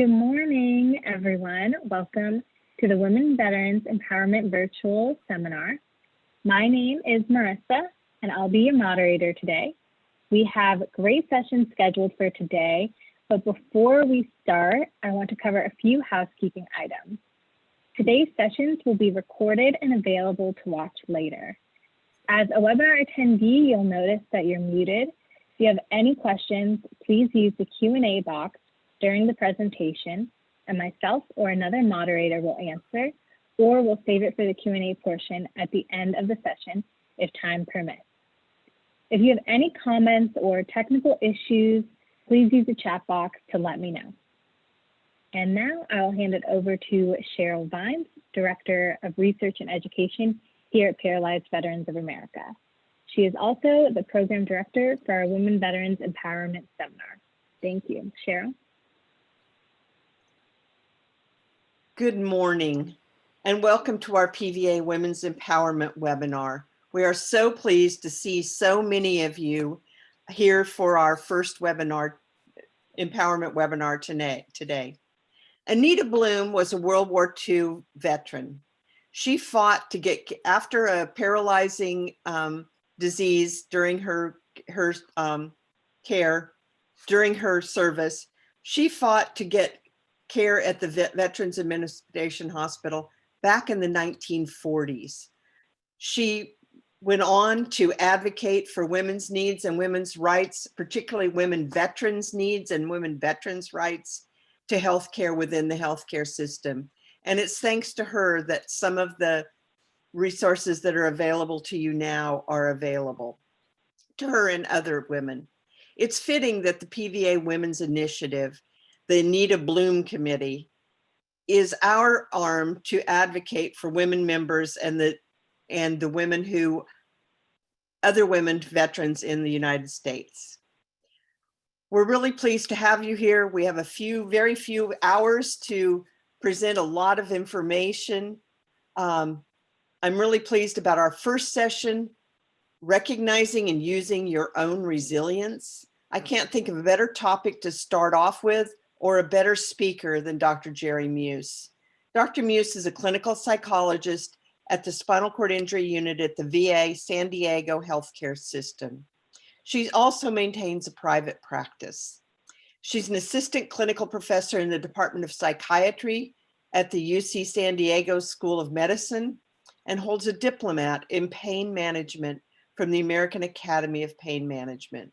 Good morning, everyone. Welcome to the Women Veterans Empowerment Virtual Seminar. My name is Marissa, and I'll be your moderator today. We have great sessions scheduled for today, but before we start, I want to cover a few housekeeping items. Today's sessions will be recorded and available to watch later. As a webinar attendee, you'll notice that you're muted. If you have any questions, please use the Q&A box during the presentation, and myself or another moderator will answer, or we'll save it for the Q&A portion at the end of the session if time permits. If you have any comments or technical issues, please use the chat box to let me know. And now I'll hand it over to Cheryl Vines, Director of Research and Education here at Paralyzed Veterans of America. She is also the Program Director for our Women Veterans Empowerment Seminar. Thank you. Cheryl? Good morning, and welcome to our PVA Women's Empowerment webinar. We are so pleased to see so many of you here for our first webinar, empowerment webinar today. Anita Bloom was a World War II veteran. She fought to get, after a paralyzing disease during her care, during her service, she fought to get care at the Veterans Administration Hospital back in the 1940s. She went on to advocate for women's needs and women's rights, particularly women veterans' needs and women veterans' rights to healthcare within the healthcare system. And it's thanks to her that some of the resources that are available to you now are available to her and other women. It's fitting that the PVA Women's Initiative, the Anita Bloom Committee, is our arm to advocate for women members and the women who, other women veterans in the United States. We're really pleased to have you here. We have very few hours to present a lot of information. I'm really pleased about our first session, recognizing and using your own resilience. I can't think of a better topic to start off with or a better speaker than Dr. Jerry Muse. Dr. Muse is a clinical psychologist at the Spinal Cord Injury Unit at the VA San Diego Healthcare System. She also maintains a private practice. She's an assistant clinical professor in the Department of Psychiatry at the UC San Diego School of Medicine and holds a diplomate in pain management from the American Academy of Pain Management.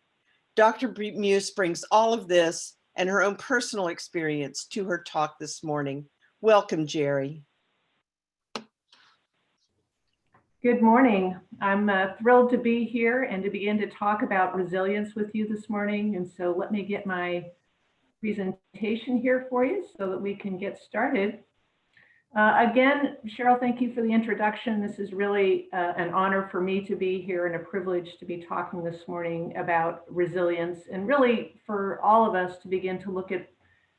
Dr. Muse brings all of this and her own personal experience to her talk this morning. Welcome, Jerry. Good morning. I'm thrilled to be here and to begin to talk about resilience with you this morning. And so let me get my presentation here for you so that we can get started. Again, Cheryl, thank you for the introduction. This is really an honor for me to be here and a privilege to be talking this morning about resilience, and really for all of us to begin to look at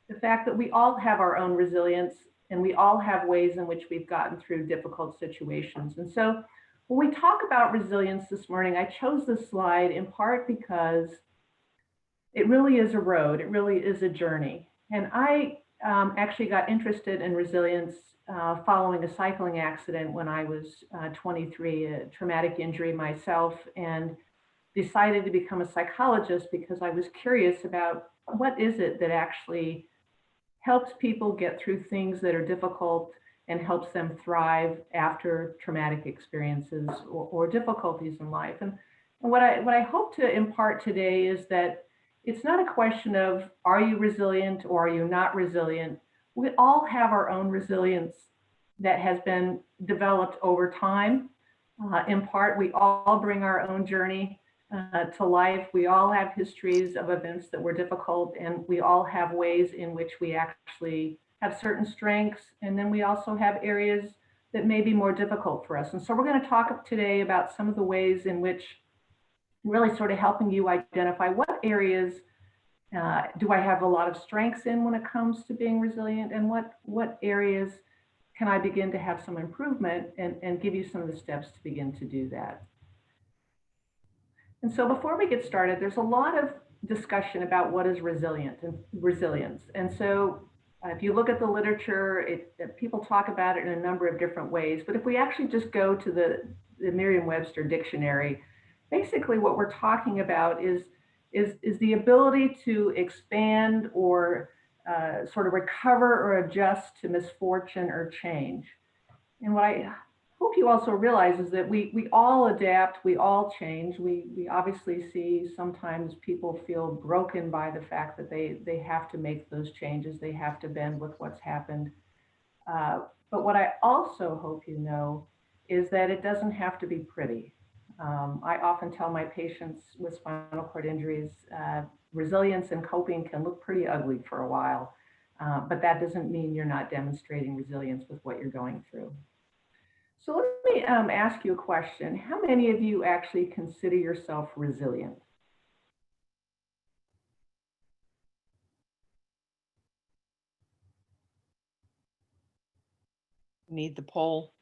the fact that we all have our own resilience and we all have ways in which we've gotten through difficult situations. And so when we talk about resilience this morning, I chose this slide in part because it really is a road, it really is a journey. And I actually got interested in resilience following a cycling accident when I was 23, a traumatic injury myself, and decided to become a psychologist because I was curious about what is it that actually helps people get through things that are difficult and helps them thrive after traumatic experiences or difficulties in life. And what I hope to impart today is that it's not a question of, are you resilient or are you not resilient? We all have our own resilience that has been developed over time. In part, we all bring our own journey to life. We all have histories of events that were difficult, and we all have ways in which we actually have certain strengths. And then we also have areas that may be more difficult for us. And so we're going to talk today about some of the ways in which really sort of helping you identify what areas do I have a lot of strengths in when it comes to being resilient, and what areas can I begin to have some improvement, and give you some of the steps to begin to do that. And so before we get started, there's a lot of discussion about what is resilience. And so If you look at the literature, people talk about it in a number of different ways. But if we actually just go to the Merriam-Webster dictionary, basically what we're talking about is the ability to expand or sort of recover or adjust to misfortune or change. And what I hope you also realize is that we all adapt, we all change. We obviously see sometimes people feel broken by the fact that they have to make those changes, they have to bend with what's happened. But what I also hope you know is that it doesn't have to be pretty. I often tell my patients with spinal cord injuries, resilience and coping can look pretty ugly for a while, but that doesn't mean you're not demonstrating resilience with what you're going through. So let me ask you a question. How many of you actually consider yourself resilient? Need the poll.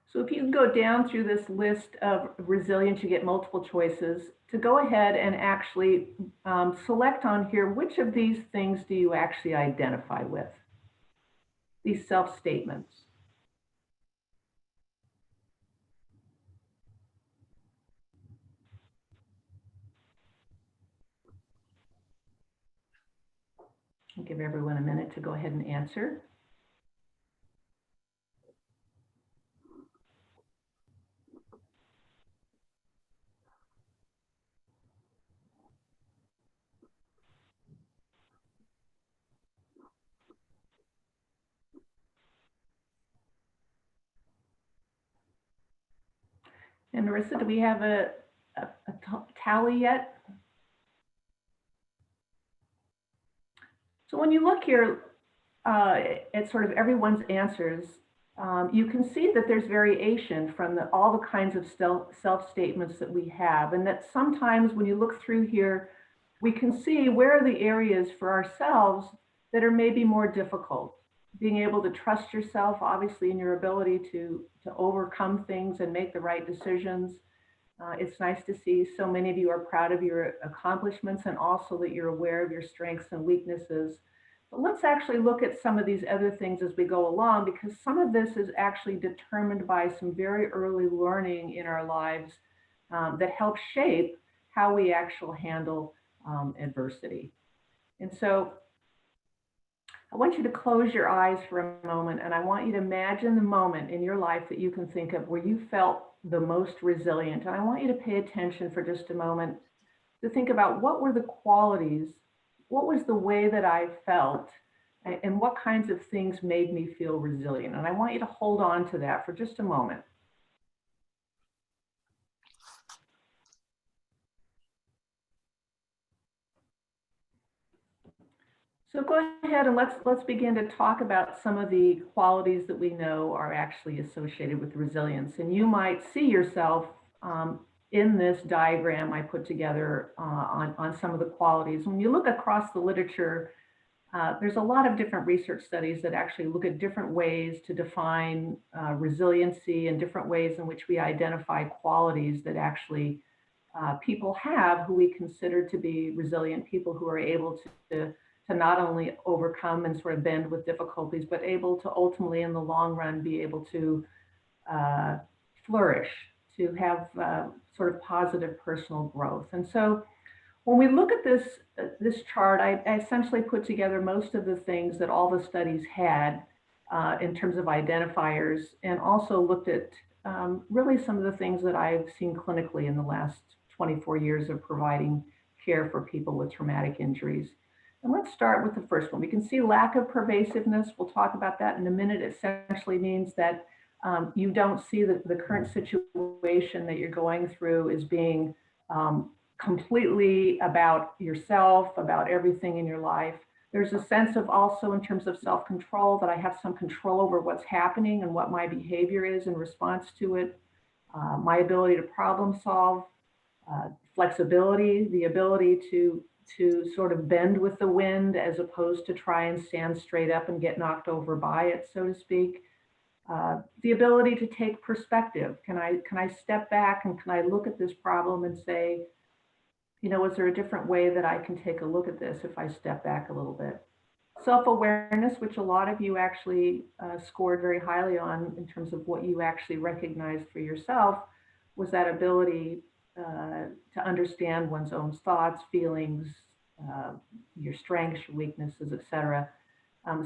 So if you can go down through this list of resilience, you get multiple choices to go ahead and actually select on here, which of these things do you actually identify with? These self-statements. I'll give everyone a minute to go ahead and answer. And Marissa, do we have a tally yet? So when you look here at sort of everyone's answers, you can see that there's variation from all the kinds of self-statements that we have, and that sometimes when you look through here, we can see where are the areas for ourselves that are maybe more difficult. Being able to trust yourself, obviously, in your ability to overcome things and make the right decisions. It's nice to see so many of you are proud of your accomplishments and also that you're aware of your strengths and weaknesses. But let's actually look at some of these other things as we go along, because some of this is actually determined by some very early learning in our lives that helps shape how we actually handle adversity. And so I want you to close your eyes for a moment, and I want you to imagine the moment in your life that you can think of where you felt the most resilient. And I want you to pay attention for just a moment to think about what were the qualities, what was the way that I felt, and what kinds of things made me feel resilient. And I want you to hold on to that for just a moment. So go ahead and let's begin to talk about some of the qualities that we know are actually associated with resilience. And you might see yourself in this diagram I put together on some of the qualities. When you look across the literature, there's a lot of different research studies that actually look at different ways to define resiliency and different ways in which we identify qualities that actually people have who we consider to be resilient, people who are able to not only overcome and sort of bend with difficulties, but able to ultimately in the long run be able to flourish, to have sort of positive personal growth. And so when we look at this chart, I essentially put together most of the things that all the studies had in terms of identifiers, and also looked at really some of the things that I've seen clinically in the last 24 years of providing care for people with traumatic injuries. And let's start with the first one. We can see lack of pervasiveness. We'll talk about that in a minute. It essentially means that you don't see the current situation that you're going through as being completely about yourself, about everything in your life. There's a sense of also in terms of self-control that I have some control over what's happening and what my behavior is in response to it. My ability to problem solve, flexibility, the ability to to sort of bend with the wind as opposed to try and stand straight up and get knocked over by it, so to speak. The ability to take perspective. Can I step back and can I look at this problem and say, you know, is there a different way that I can take a look at this if I step back a little bit? Self-awareness, which a lot of you actually scored very highly on in terms of what you actually recognized for yourself, was that ability to understand one's own thoughts, feelings, your strengths, your weaknesses, etc.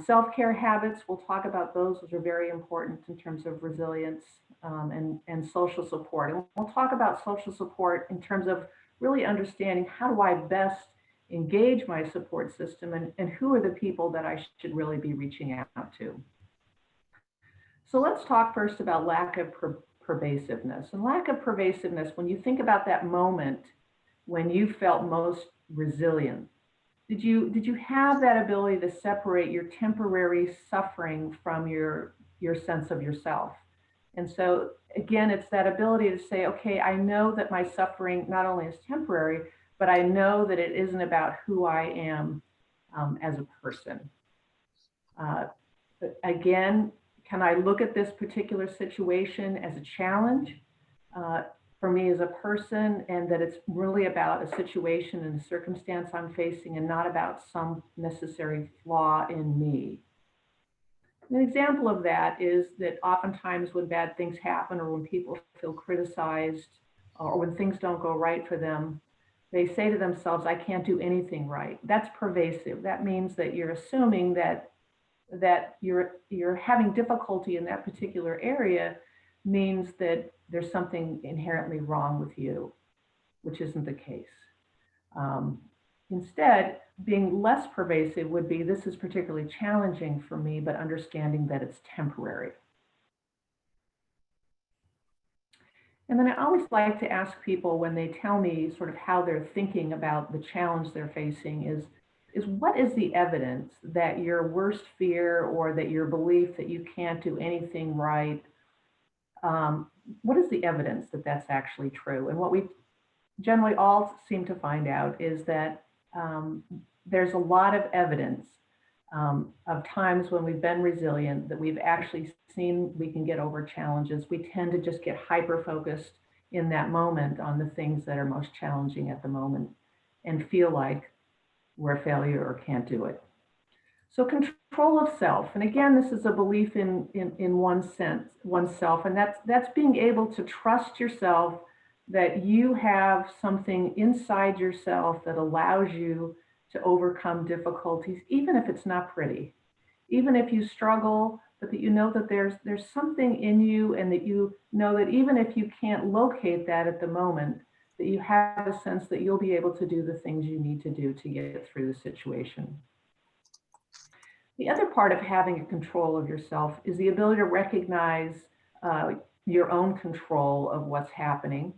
Self-care habits, we'll talk about those. Those are very important in terms of resilience and social support. And we'll talk about social support in terms of really understanding how do I best engage my support system and who are the people that I should really be reaching out to. So let's talk first about lack of pervasiveness. And lack of pervasiveness, when you think about that moment when you felt most resilient, did you have that ability to separate your temporary suffering from your sense of yourself? And so again, it's that ability to say, okay, I know that my suffering not only is temporary, but I know that it isn't about who I am as a person. Again, can I look at this particular situation as a challenge for me as a person, and that it's really about a situation and a circumstance I'm facing and not about some necessary flaw in me? An example of that is that oftentimes when bad things happen or when people feel criticized or when things don't go right for them, they say to themselves, I can't do anything right. That's pervasive. That means that you're assuming that you're having difficulty in that particular area means that there's something inherently wrong with you, which isn't the case. Instead, being less pervasive would be, this is particularly challenging for me, but understanding that it's temporary. And then I always like to ask people when they tell me sort of how they're thinking about the challenge they're facing is what is the evidence that your worst fear or that your belief that you can't do anything right, what is the evidence that that's actually true? And what we generally all seem to find out is that there's a lot of evidence of times when we've been resilient, that we've actually seen we can get over challenges. We tend to just get hyper-focused in that moment on the things that are most challenging at the moment and feel like we're a failure or can't do it. So control of self, and again, this is a belief in oneself, and that's being able to trust yourself that you have something inside yourself that allows you to overcome difficulties, even if it's not pretty, even if you struggle, but that you know that there's something in you, and that you know that even if you can't locate that at the moment, that you have a sense that you'll be able to do the things you need to do to get through the situation. The other part of having a control of yourself is the ability to recognize your own control of what's happening,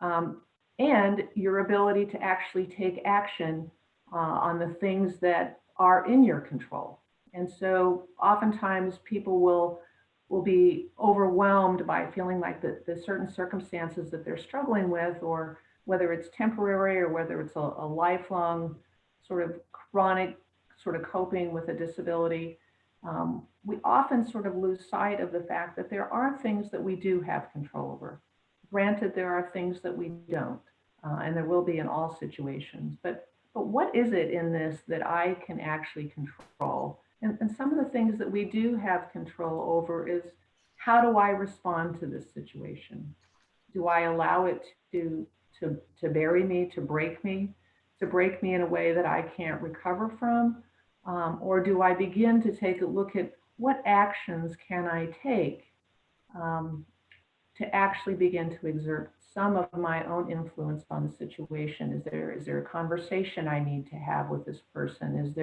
and your ability to actually take action on the things that are in your control. And so oftentimes people will be overwhelmed by feeling like the certain circumstances that they're struggling with, or whether it's temporary or whether it's a lifelong sort of chronic sort of coping with a disability, we often sort of lose sight of the fact that there are things that we do have control over. Granted, there are things that we don't, and there will be in all situations, but what is it in this that I can actually control? And some of the things that we do have control over is, how do I respond to this situation? Do I allow it to bury me, to break me in a way that I can't recover from? Or do I begin to take a look at what actions can I take to actually begin to exert some of my own influence on the situation? Is there a conversation I need to have with this person? Is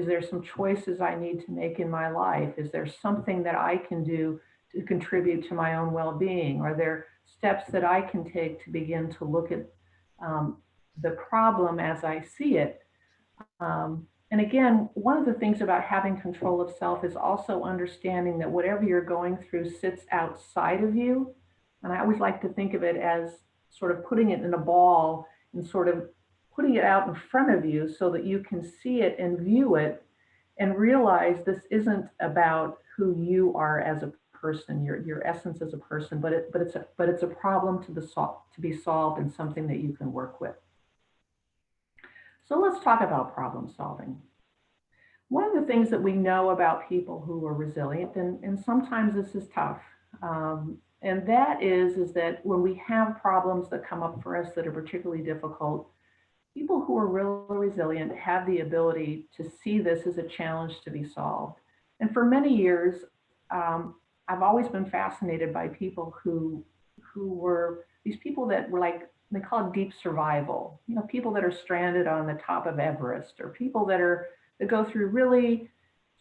there some choices I need to make in my life? Is there something that I can do to contribute to my own well-being? Are there steps that I can take to begin to look at the problem as I see it? And again, one of the things about having control of self is also understanding that whatever you're going through sits outside of you. And I always like to think of it as sort of putting it in a ball and sort of putting it out in front of you so that you can see it and view it and realize this isn't about who you are as a person, your essence as a person, but it's a problem to be solved and something that you can work with. So let's talk about problem solving. One of the things that we know about people who are resilient, and sometimes this is tough, and that is that when we have problems that come up for us that are particularly difficult, people who are really resilient have the ability to see this as a challenge to be solved. And for many years, I've always been fascinated by people who were these people that were like, they call it deep survival. You know, people that are stranded on the top of Everest, or people that go through really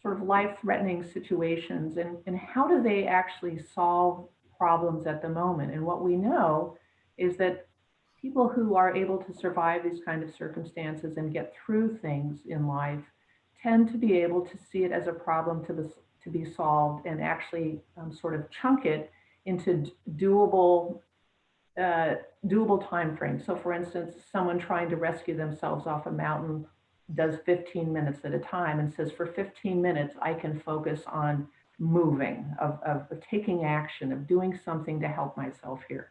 sort of life-threatening situations, and how do they actually solve problems at the moment? And what we know is that people who are able to survive these kind of circumstances and get through things in life tend to be able to see it as a problem to be solved, and actually sort of chunk it into doable time frames. So for instance, someone trying to rescue themselves off a mountain does 15 minutes at a time and says, for 15 minutes, I can focus on moving, of taking action, of doing something to help myself here.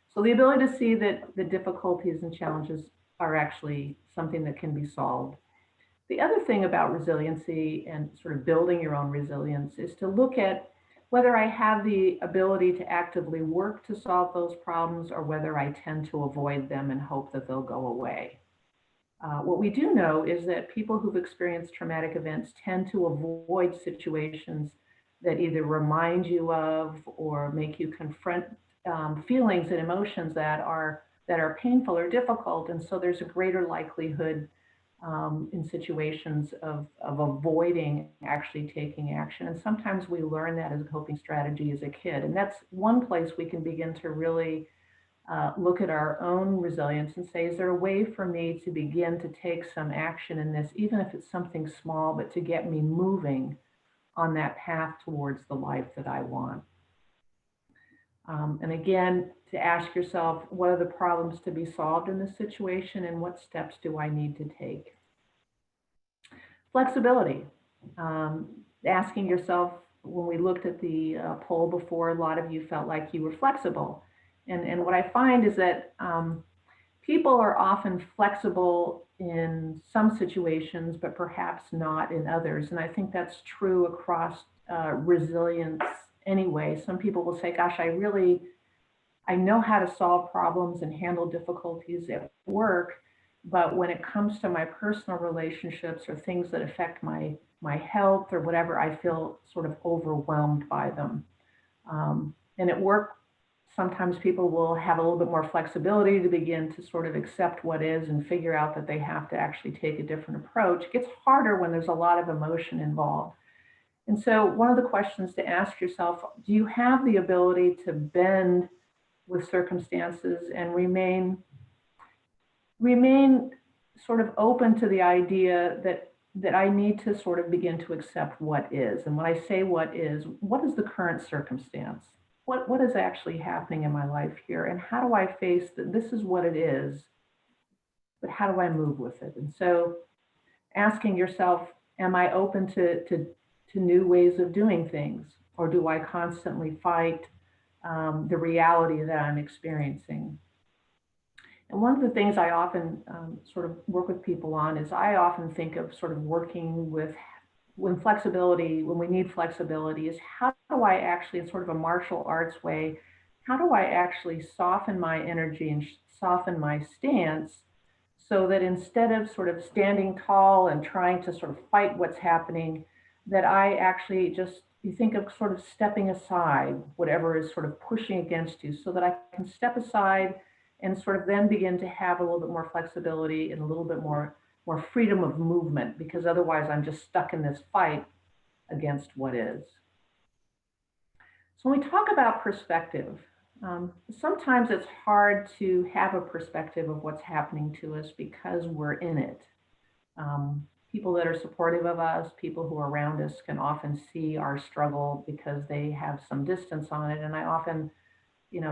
So the ability to see that the difficulties and challenges are actually something that can be solved. The other thing about resiliency and sort of building your own resilience is to look at whether I have the ability to actively work to solve those problems, or whether I tend to avoid them and hope that they'll go away. What we do know is that people who've experienced traumatic events tend to avoid situations that either remind you of or make you confront feelings and emotions that are painful or difficult. And so there's a greater likelihood in situations of avoiding actually taking action. And sometimes we learn that as a coping strategy as a kid. And that's one place we can begin to really look at our own resilience and say, is there a way for me to begin to take some action in this, even if it's something small, but to get me moving on that path towards the life that I want? And again, to ask yourself, what are the problems to be solved in this situation, and what steps do I need to take? Flexibility. Asking yourself, when we looked at the poll before, a lot of you felt like you were flexible. And what I find is that people are often flexible in some situations, but perhaps not in others. And I think that's true across resilience anyway. Some people will say, gosh, I know how to solve problems and handle difficulties at work, but when it comes to my personal relationships or things that affect my health or whatever, I feel sort of overwhelmed by them. And at work, sometimes people will have a little bit more flexibility to begin to sort of accept what is and figure out that they have to actually take a different approach. It gets harder when there's a lot of emotion involved. And so one of the questions to ask yourself, do you have the ability to bend with circumstances and remain sort of open to the idea that I need to sort of begin to accept what is? And when I say what is the current circumstance? What is actually happening in my life here? And how do I face that this is what it is, but how do I move with it? And so asking yourself, am I open to new ways of doing things? Or do I constantly fight the reality that I'm experiencing? And one of the things I often sort of work with people on is I often think of sort of working with when we need flexibility, is how do I actually, in sort of a martial arts way, how do I actually soften my energy and soften my stance so that instead of sort of standing tall and trying to sort of fight what's happening, that I actually just, you think of sort of stepping aside, whatever is sort of pushing against you, so that I can step aside and sort of then begin to have a little bit more flexibility and a little bit more freedom of movement, because otherwise I'm just stuck in this fight against what is. So when we talk about perspective, sometimes it's hard to have a perspective of what's happening to us because we're in it. People that are supportive of us, people who are around us, can often see our struggle because they have some distance on it. And I often,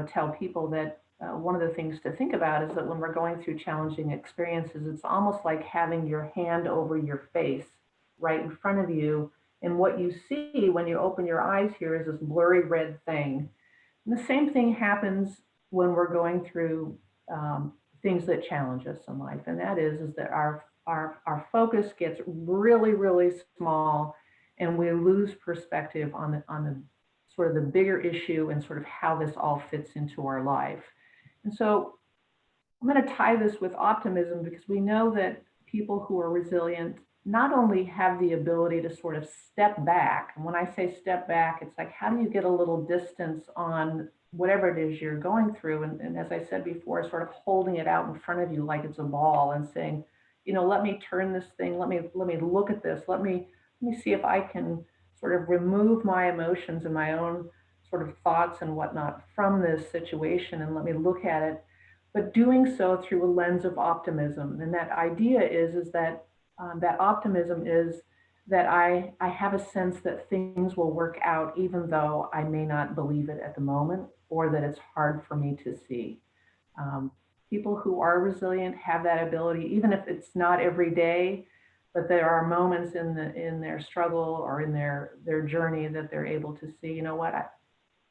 tell people that one of the things to think about is that when we're going through challenging experiences, it's almost like having your hand over your face right in front of you. And what you see when you open your eyes here is this blurry red thing. And the same thing happens when we're going through things that challenge us in life. And that is that our focus gets really, really small, and we lose perspective on the sort of the bigger issue and sort of how this all fits into our life. And so I'm going to tie this with optimism, because we know that people who are resilient not only have the ability to sort of step back, and when I say step back, it's like, how do you get a little distance on whatever it is you're going through? And as I said before, sort of holding it out in front of you like it's a ball and saying, let me turn this thing, let me look at this, let me see if I can sort of remove my emotions and my own sort of thoughts and whatnot from this situation, and let me look at it, but doing so through a lens of optimism. And that idea is that that optimism is that I have a sense that things will work out, even though I may not believe it at the moment, or that it's hard for me to see. People who are resilient have that ability, even if it's not every day, but there are moments in their struggle or in their journey that they're able to see,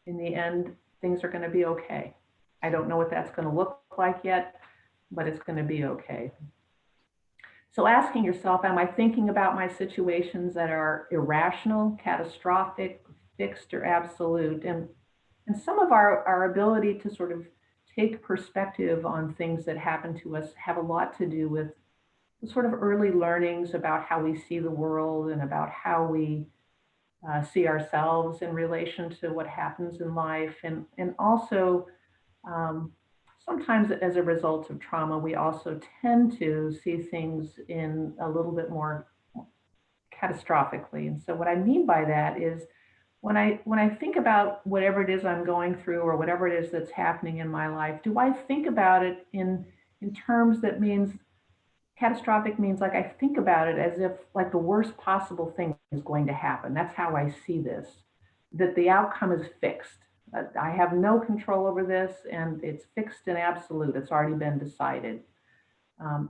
in the end, things are going to be okay. I don't know what that's going to look like yet, but it's going to be okay. So asking yourself, am I thinking about my situations that are irrational, catastrophic, fixed, or absolute? And some of our ability to sort of take perspective on things that happen to us have a lot to do with the sort of early learnings about how we see the world and about how we see ourselves in relation to what happens in life. And also, sometimes as a result of trauma, we also tend to see things in a little bit more catastrophically. And so what I mean by that is when I think about whatever it is I'm going through or whatever it is that's happening in my life, do I think about it in terms that means catastrophic means like I think about it as if like the worst possible thing is going to happen. That's how I see this, that the outcome is fixed. I have no control over this, and it's fixed and absolute. It's already been decided.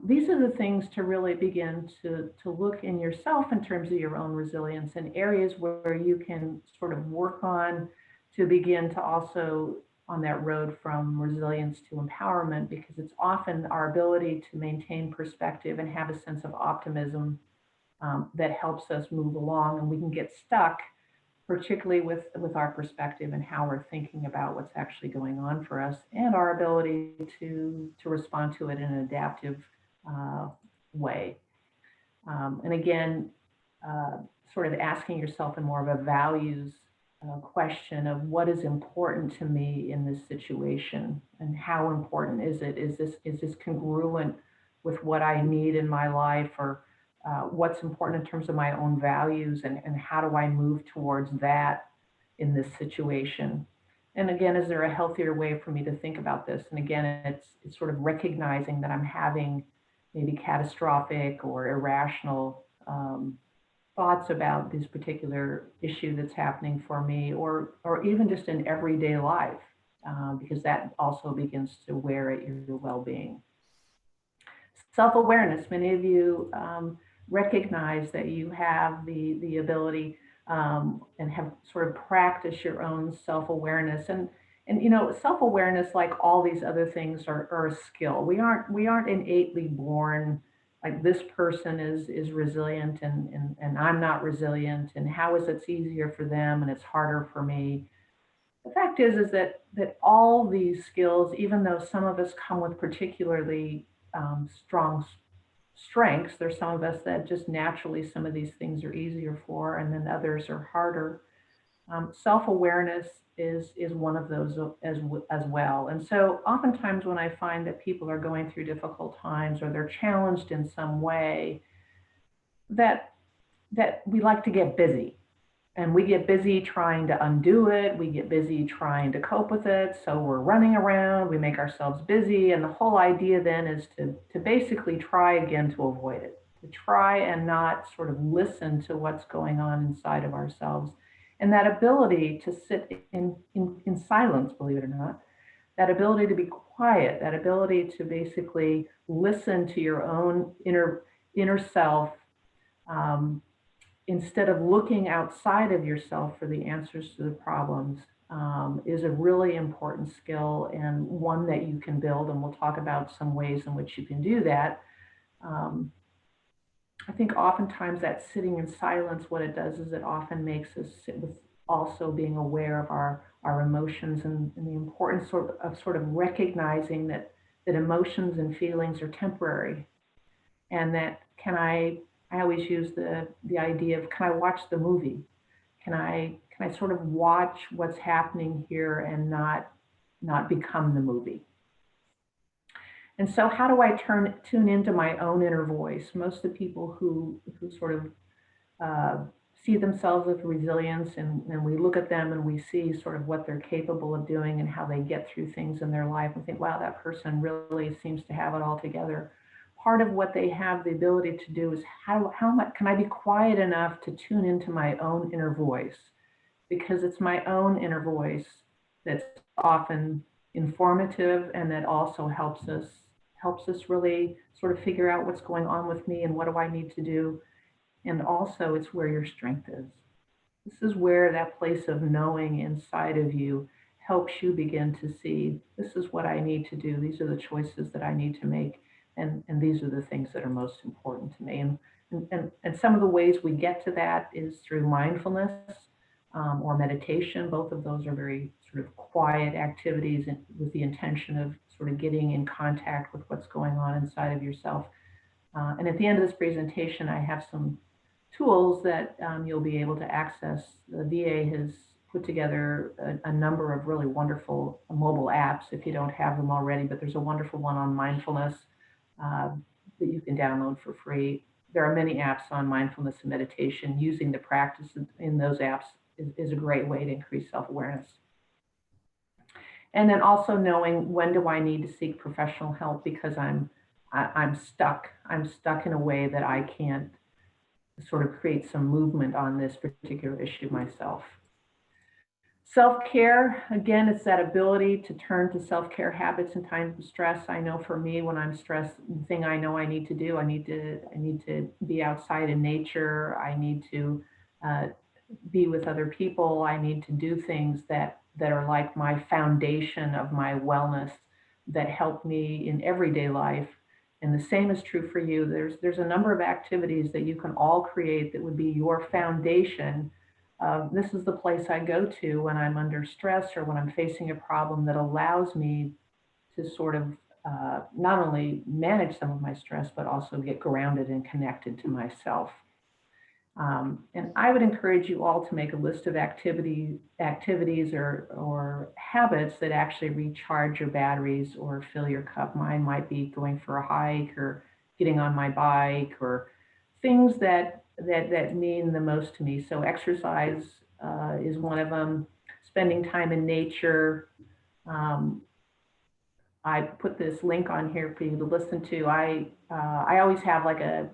These are the things to really begin to look in yourself in terms of your own resilience, and areas where you can sort of work on to begin to also on that road from resilience to empowerment, because it's often our ability to maintain perspective and have a sense of optimism that helps us move along, and we can get stuck, particularly with our perspective and how we're thinking about what's actually going on for us, and our ability to respond to it in an adaptive way. And again, sort of asking yourself in more of a values question of what is important to me in this situation, and how important is it? Is this congruent with what I need in my life, or what's important in terms of my own values, and how do I move towards that in this situation? And again, is there a healthier way for me to think about this? And again, it's sort of recognizing that I'm having maybe catastrophic or irrational thoughts about this particular issue that's happening for me, or even just in everyday life, because that also begins to wear at your well-being. Self-awareness, many of you recognize that you have the ability and have sort of practiced your own self-awareness, and self-awareness, like all these other things, are a skill. We aren't innately born like this person is resilient and I'm not resilient, and how is it easier for them and it's harder for me. The fact is that all these skills, even though some of us come with particularly strong strengths, there's some of us that just naturally some of these things are easier for, and then others are harder. Self-awareness is one of those as well. And so oftentimes when I find that people are going through difficult times, or they're challenged in some way, that we like to get busy. And we get busy trying to undo it. We get busy trying to cope with it. So we're running around, we make ourselves busy. And the whole idea then is to basically try again to avoid it, to try and not sort of listen to what's going on inside of ourselves. And that ability to sit in silence, believe it or not, that ability to be quiet, that ability to basically listen to your own inner self, um, instead of looking outside of yourself for the answers to the problems, is a really important skill, and one that you can build. And we'll talk about some ways in which you can do that. Um, I think oftentimes that sitting in silence, what it does is it often makes us sit with also being aware of our emotions, and the importance sort of recognizing that emotions and feelings are temporary, and that I always use the idea of, can I watch the movie? Can I sort of watch what's happening here and not become the movie? And so how do I tune into my own inner voice? Most of the people who sort of uh, see themselves as resilience, and we look at them and we see sort of what they're capable of doing and how they get through things in their life and think, wow, that person really seems to have it all together. Part of what they have the ability to do is how much can I be quiet enough to tune into my own inner voice? Because it's my own inner voice that's often informative, and that also helps us really sort of figure out what's going on with me and what do I need to do. And also, it's where your strength is. This is where that place of knowing inside of you helps you begin to see, this is what I need to do. These are the choices that I need to make. And these are the things that are most important to me. And some of the ways we get to that is through mindfulness, or meditation. Both of those are very sort of quiet activities, with the intention of sort of getting in contact with what's going on inside of yourself. And at the end of this presentation, I have some tools that you'll be able to access. The VA has put together a number of really wonderful mobile apps, if you don't have them already, but there's a wonderful one on mindfulness that you can download for free. There are many apps on mindfulness and meditation. Using the practice in those apps is a great way to increase self-awareness. And then also knowing, when do I need to seek professional help, because I'm stuck. I'm stuck in a way that I can't sort of create some movement on this particular issue myself. Self-care, again, it's that ability to turn to self-care habits in times of stress. I know for me, when I'm stressed, the thing I know I need to do, I need to be outside in nature. I need to be with other people. I need to do things that are like my foundation of my wellness, that help me in everyday life. And the same is true for you. There's a number of activities that you can all create that would be your foundation. This is the place I go to when I'm under stress or when I'm facing a problem, that allows me to sort of not only manage some of my stress, but also get grounded and connected to myself. And I would encourage you all to make a list of activities or habits that actually recharge your batteries or fill your cup. Mine might be going for a hike, or getting on my bike, or things that mean the most to me. So exercise is one of them. Spending time in nature. I put this link on here for you to listen to. I always have like a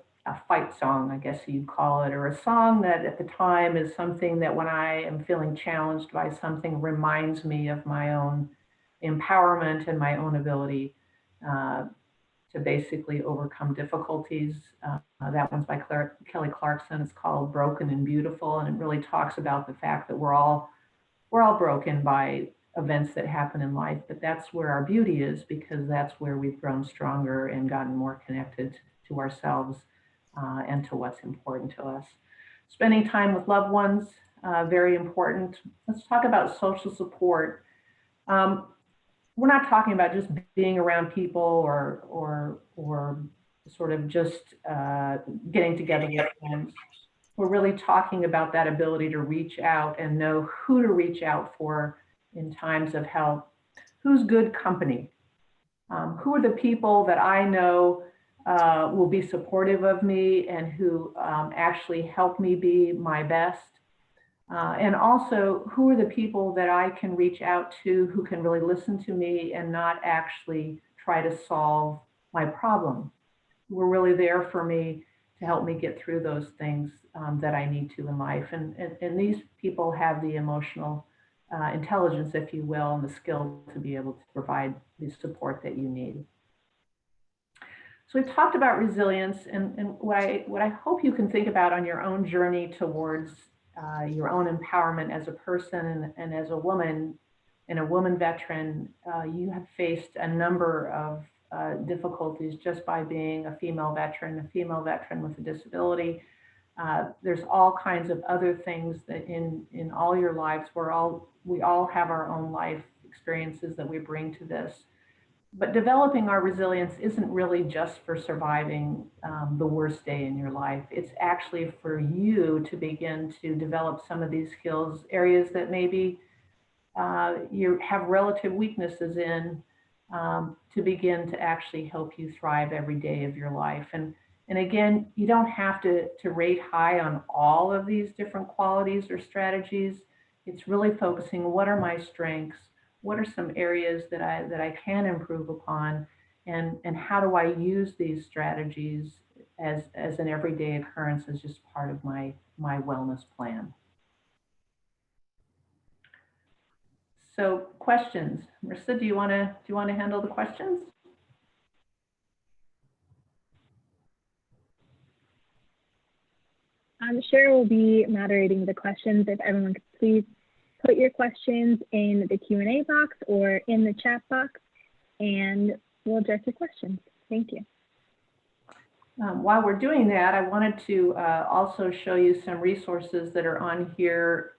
fight song, I guess you'd call it, or a song that at the time is something that, when I am feeling challenged by something, reminds me of my own empowerment and my own ability to basically overcome difficulties. That one's by Kelly Clarkson. It's called Broken and Beautiful, and it really talks about the fact that we're all broken by events that happen in life, but that's where our beauty is, because that's where we've grown stronger and gotten more connected to ourselves and to what's important to us. Spending time with loved ones, very important. Let's talk about social support. We're not talking about just being around people or sort of just getting together with friends. We're really talking about that ability to reach out and know who to reach out for in times of help. Who's good company? Who are the people that I know will be supportive of me and who actually help me be my best? And also, who are the people that I can reach out to who can really listen to me and not actually try to solve my problem? Who are really there for me to help me get through those things that I need to in life. And these people have the emotional intelligence, if you will, and the skill to be able to provide the support that you need. So we've talked about resilience, and what I hope you can think about on your own journey towards your own empowerment as a person and as a woman and a woman veteran. You have faced a number of difficulties just by being a female veteran with a disability. There's all kinds of other things that in all your lives, we all have our own life experiences that we bring to this. But developing our resilience isn't really just for surviving the worst day in your life. It's actually for you to begin to develop some of these skills, areas that maybe you have relative weaknesses in, to begin to actually help you thrive every day of your life. And again, you don't have to rate high on all of these different qualities or strategies. It's really focusing, what are my strengths? What are some areas that I can improve upon? And how do I use these strategies as an everyday occurrence, as just part of my wellness plan? So questions. Marissa, do you want to handle the questions? I'm sure we'll be moderating the questions. If everyone could please put your questions in the Q&A box or in the chat box, and we'll address your questions. Thank you. While we're doing that, I wanted to also show you some resources that are on here.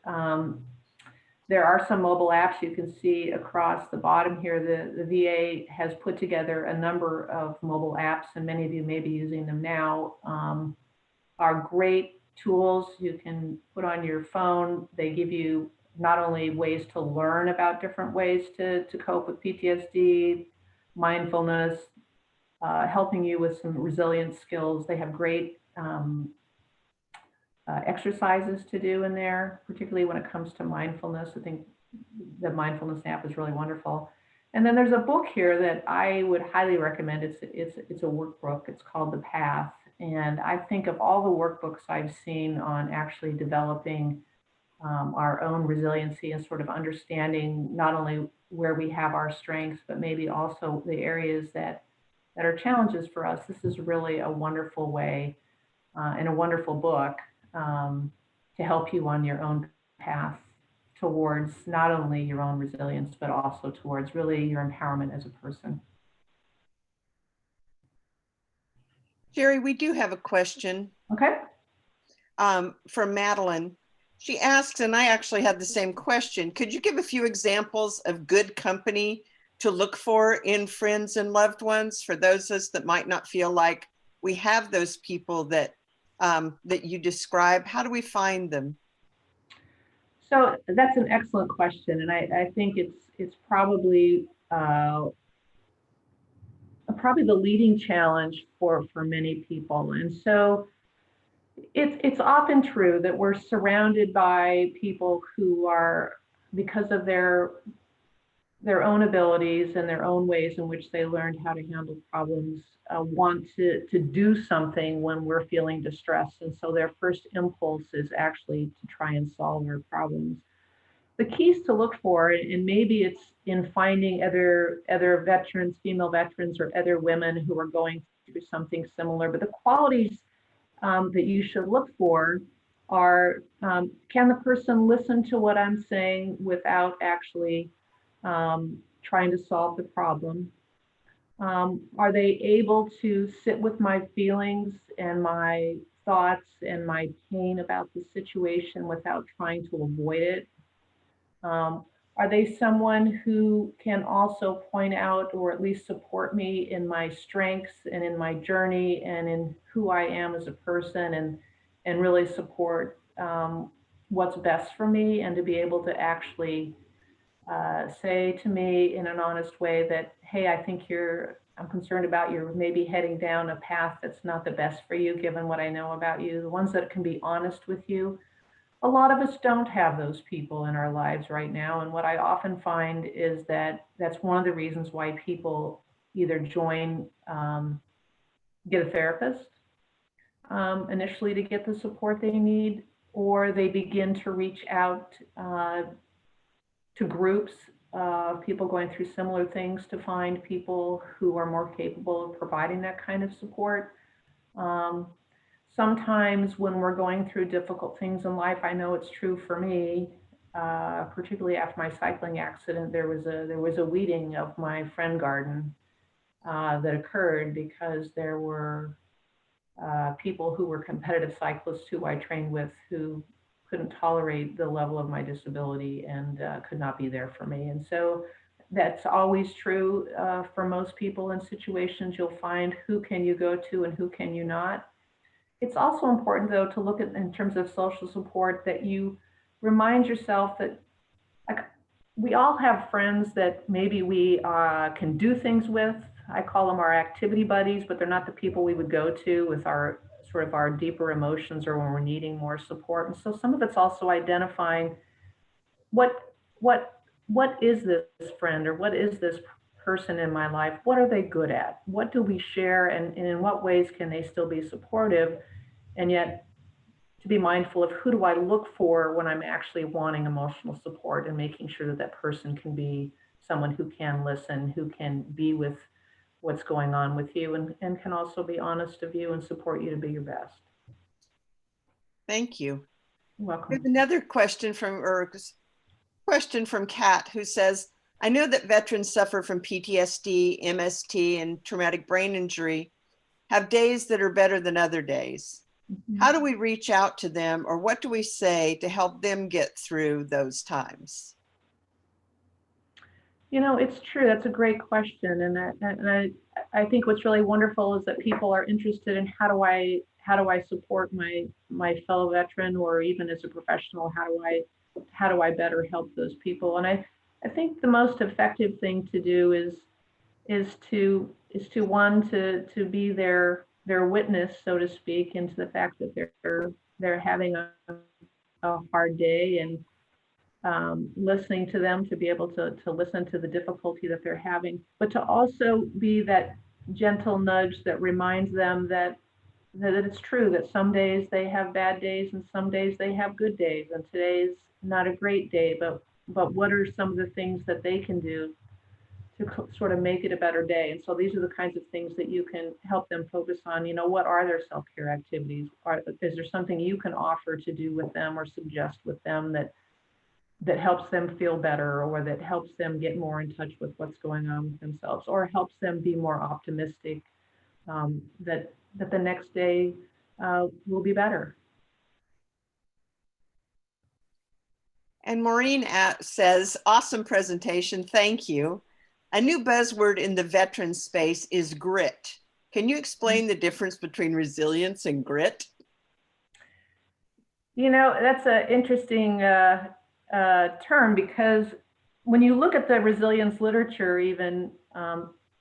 There are some mobile apps you can see across the bottom here. The VA has put together a number of mobile apps, and many of you may be using them now. Are great tools you can put on your phone. They give you not only ways to learn about different ways to cope with PTSD, mindfulness, helping you with some resilience skills. They have great exercises to do in there, particularly when it comes to mindfulness. I think the mindfulness app is really wonderful. And then there's a book here that I would highly recommend. It's a workbook. It's called The Path. And I think of all the workbooks I've seen on actually developing our own resiliency and sort of understanding not only where we have our strengths, but maybe also the areas that are challenges for us. This is really a wonderful way and a wonderful book to help you on your own path towards not only your own resilience, but also towards really your empowerment as a person. Jerry, we do have a question. Okay. From Madeline. She asks, and I actually had the same question, could you give a few examples of good company to look for in friends and loved ones for those of us that might not feel like we have those people that that you describe? How do we find them? So that's an excellent question, and I think it's probably probably the leading challenge for many people. And so it's often true that we're surrounded by people who are, because of their own abilities and their own ways in which they learned how to handle problems, want to do something when we're feeling distressed. And so their first impulse is actually to try and solve our problems. The keys to look for, and maybe it's in finding other veterans, female veterans, or other women who are going through something similar, but the qualities that you should look for are, can the person listen to what I'm saying without actually trying to solve the problem? Are they able to sit with my feelings and my thoughts and my pain about the situation without trying to avoid it? Are they someone who can also point out or at least support me in my strengths and in my journey and in who I am as a person, and really support what's best for me, and to be able to actually say to me in an honest way that, hey, I think I'm concerned about you're maybe heading down a path that's not the best for you, given what I know about you. The ones that can be honest with you. A lot of us don't have those people in our lives right now. And what I often find is that that's one of the reasons why people either get a therapist initially to get the support they need, or they begin to reach out to groups of people going through similar things to find people who are more capable of providing that kind of support. Sometimes when we're going through difficult things in life, I know it's true for me, particularly after my cycling accident, there was a weeding of my friend garden that occurred because there were people who were competitive cyclists who I trained with who couldn't tolerate the level of my disability and could not be there for me. And so that's always true for most people in situations. You'll find who can you go to and who can you not. It's also important, though, to look at in terms of social support that you remind yourself that, like, we all have friends that maybe we can do things with. I call them our activity buddies, but they're not the people we would go to with our sort of our deeper emotions or when we're needing more support. And so some of it's also identifying what is this friend or what is this person in my life? What are they good at? What do we share, and in what ways can they still be supportive? And yet to be mindful of who do I look for when I'm actually wanting emotional support, and making sure that that person can be someone who can listen, who can be with what's going on with you, and can also be honest of you and support you to be your best. Thank you. You're welcome. We have another question from Kat, who says, I know that veterans suffer from PTSD, MST, and traumatic brain injury, have days that are better than other days. Mm-hmm. How do we reach out to them, or what do we say to help them get through those times? You know, it's true. That's a great question. And I think what's really wonderful is that people are interested in how do I support my fellow veteran, or even as a professional, how do I better help those people? And I think the most effective thing to do is to be their witness, so to speak, into the fact that they're having a hard day, and listening to them, to be able to listen to the difficulty that they're having, but to also be that gentle nudge that reminds them that it's true that some days they have bad days and some days they have good days, and today's not a great day, but what are some of the things that they can do to sort of make it a better day? And so these are the kinds of things that you can help them focus on. You know, what are their self-care activities? Is there something you can offer to do with them or suggest with them that helps them feel better, or that helps them get more in touch with what's going on with themselves, or helps them be more optimistic that the next day will be better? And Maureen says, awesome presentation, thank you. A new buzzword in the veteran space is grit. Can you explain the difference between resilience and grit? You know, that's an interesting term, because when you look at the resilience literature, even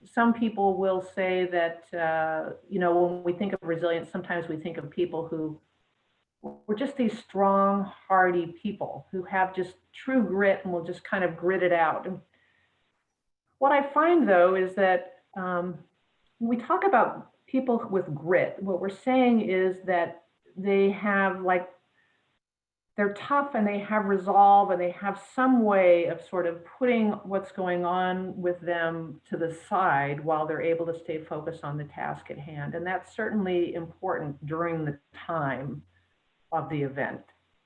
some people will say that, you know, when we think of resilience, sometimes we think of people who were just these strong, hardy people who have just true grit and will just kind of grit it out. And what I find, though, is that when we talk about people with grit, what we're saying is that they have, like, they're tough and they have resolve and they have some way of sort of putting what's going on with them to the side while they're able to stay focused on the task at hand. And that's certainly important during the time of the event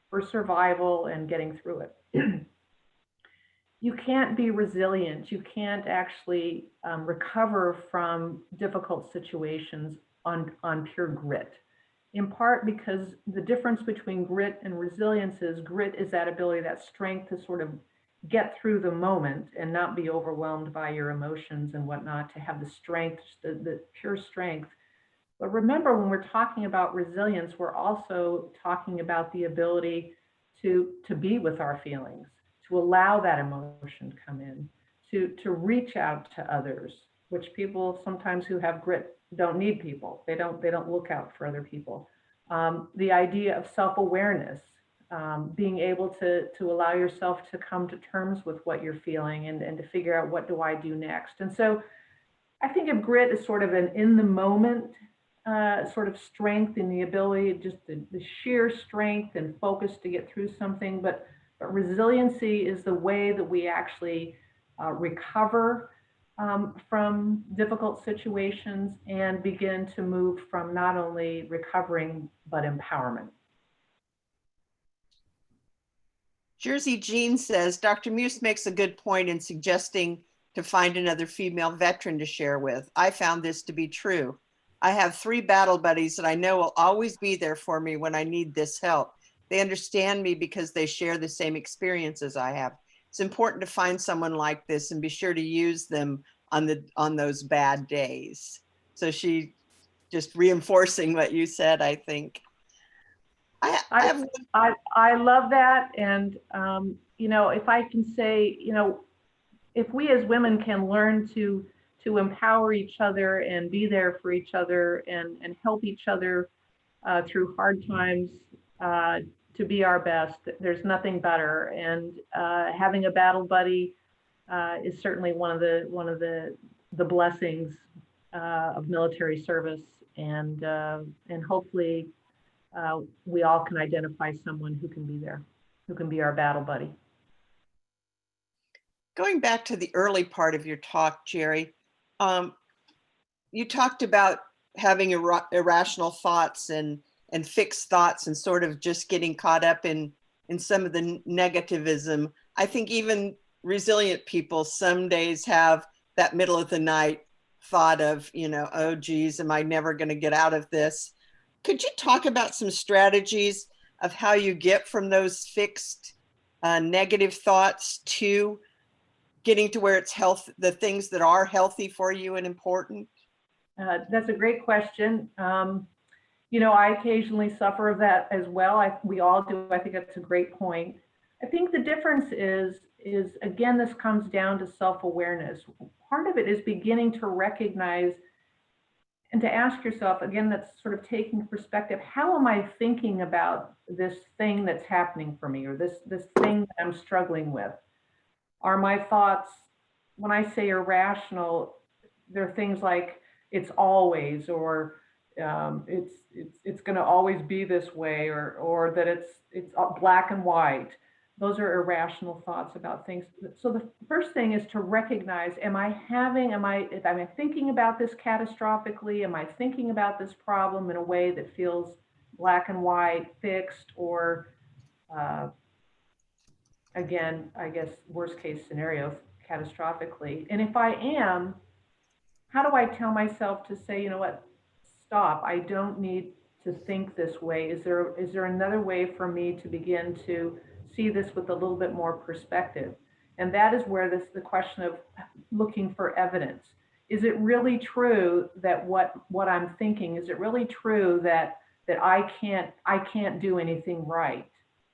for survival and getting through it. You can't be resilient. You can't actually recover from difficult situations on pure grit. In part because the difference between grit and resilience is grit is that ability, that strength to sort of get through the moment and not be overwhelmed by your emotions and whatnot, to have the strength, the pure strength. But remember, when we're talking about resilience, we're also talking about the ability to be with our feelings, to allow that emotion to come in, to reach out to others, which people sometimes who have grit don't need people. They don't look out for other people. The idea of self-awareness, being able to allow yourself to come to terms with what you're feeling and to figure out, what do I do next? And so I think of grit as sort of an in the moment sort of strength, and the ability, just the sheer strength and focus to get through something. But but resiliency is the way that we actually recover from difficult situations and begin to move from not only recovering, but empowerment. Jersey Jean says, Dr. Muse makes a good point in suggesting to find another female veteran to share with. I found this to be true. I have 3 battle buddies that I know will always be there for me when I need this help. They understand me because they share the same experiences I have. It's important to find someone like this and be sure to use them on those bad days. So she just reinforcing what you said, I think. I love that. And, you know, if I can say, you know, if we as women can learn to empower each other and be there for each other and help each other through hard times to be our best, there's nothing better. And having a battle buddy is certainly one of the blessings of military service. And hopefully we all can identify someone who can be there, who can be our battle buddy. Going back to the early part of your talk, Jerry, you talked about having irrational thoughts and fixed thoughts and sort of just getting caught up in some of the negativism. I think even resilient people some days have that middle of the night thought of, you know, oh geez, am I never going to get out of this? Could you talk about some strategies of how you get from those fixed negative thoughts to getting to where it's the things that are healthy for you and important? That's a great question. You know, I occasionally suffer of that as well. We all do. I think that's a great point. I think the difference is again, this comes down to self-awareness. Part of it is beginning to recognize and to ask yourself, again, that's sort of taking perspective, how am I thinking about this thing that's happening for me, or this thing that I'm struggling with? Are my thoughts, when I say irrational, they're things like it's always, or it's going to always be this way, or that it's black and white. Those are irrational thoughts about things. So the first thing is to recognize, am I thinking about this catastrophically? Am I thinking about this problem in a way that feels black and white, fixed, or again, I guess worst case scenario, catastrophically? And if I am, how do I tell myself to say, you know what, stop, I don't need to think this way. Is there another way for me to begin to see this with a little bit more perspective? And that is where the question of looking for evidence. Is it really true that what I'm thinking, is it really true that I can't do anything right?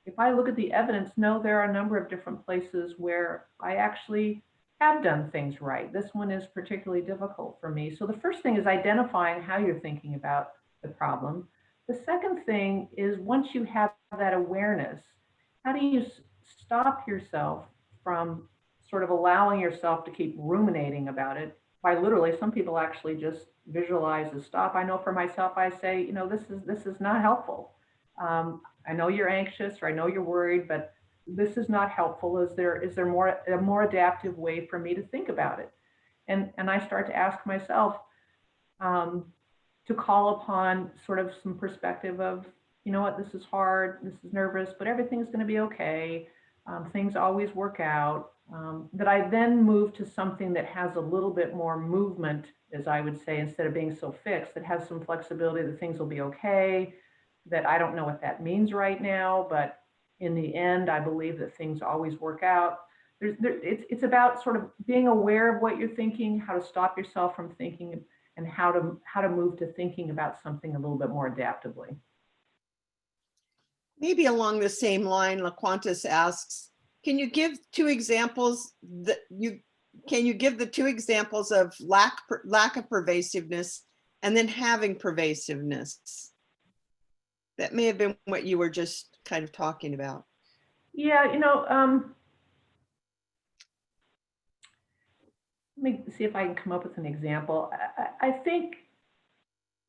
If I look at the evidence, no, there are a number of different places where I actually have done things right. This one is particularly difficult for me. So the first thing is identifying how you're thinking about the problem. The second thing is, once you have that awareness, how do you stop yourself from sort of allowing yourself to keep ruminating about it? By literally, some people actually just visualize the stop. I know for myself, I say, you know, this is not helpful. I know you're anxious, or I know you're worried, but this is not helpful. Is there a more adaptive way for me to think about it? And I start to ask myself to call upon sort of some perspective of, you know what, this is hard, this is nervous, but everything's going to be okay. Things always work out. That I then move to something that has a little bit more movement, as I would say, instead of being so fixed, that has some flexibility, that things will be okay, that I don't know what that means right now, but in the end, I believe that things always work out. It's about sort of being aware of what you're thinking, how to stop yourself from thinking, and how to move to thinking about something a little bit more adaptively. Maybe along the same line, LaQuantis asks, can you give two examples of lack of pervasiveness and then having pervasiveness? That may have been what you were just kind of talking about. Yeah, you know, let me see if I can come up with an example. I think,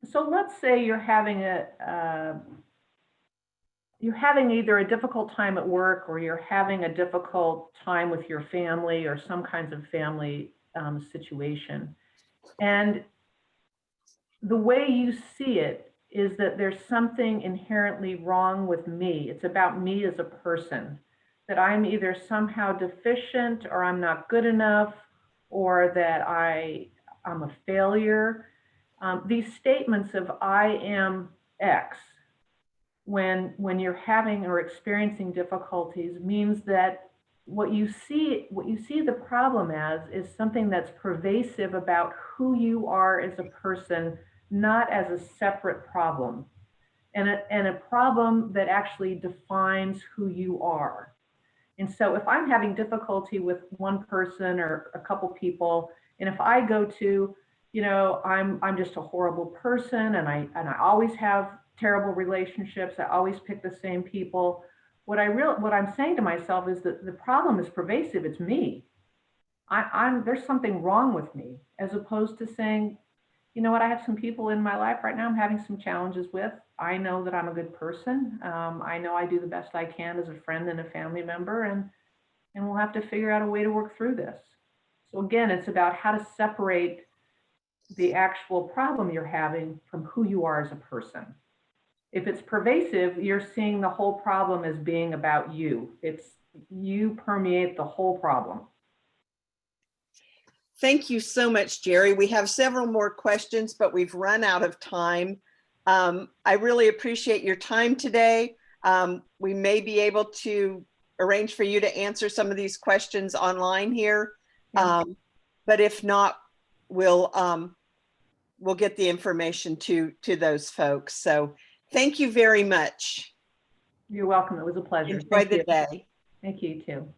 so let's say you're having you're having either a difficult time at work or you're having a difficult time with your family or some kinds of family situation. And the way you see it is that there's something inherently wrong with me. It's about me as a person, that I'm either somehow deficient or I'm not good enough or that I'm a failure. These statements of I am X, when you're having or experiencing difficulties, means that what you see the problem as is something that's pervasive about who you are as a person, not as a separate problem, and a problem that actually defines who you are. And so if I'm having difficulty with one person or a couple people, and if I go to, I'm just a horrible person and I always have terrible relationships, I always pick the same people. What I'm saying to myself is that the problem is pervasive, it's me. There's something wrong with me, as opposed to saying, you know what, I have some people in my life right now I'm having some challenges with. I know that I'm a good person. I know I do the best I can as a friend and a family member, and we'll have to figure out a way to work through this. So again, it's about how to separate the actual problem you're having from who you are as a person. If it's pervasive, you're seeing the whole problem as being about you. You permeate the whole problem. Thank you so much, Jerry. We have several more questions, but we've run out of time. I really appreciate your time today. We may be able to arrange for you to answer some of these questions online here. But if not, we'll get the information to those folks. So thank you very much. You're welcome. It was a pleasure. Enjoy the day. Thank you too.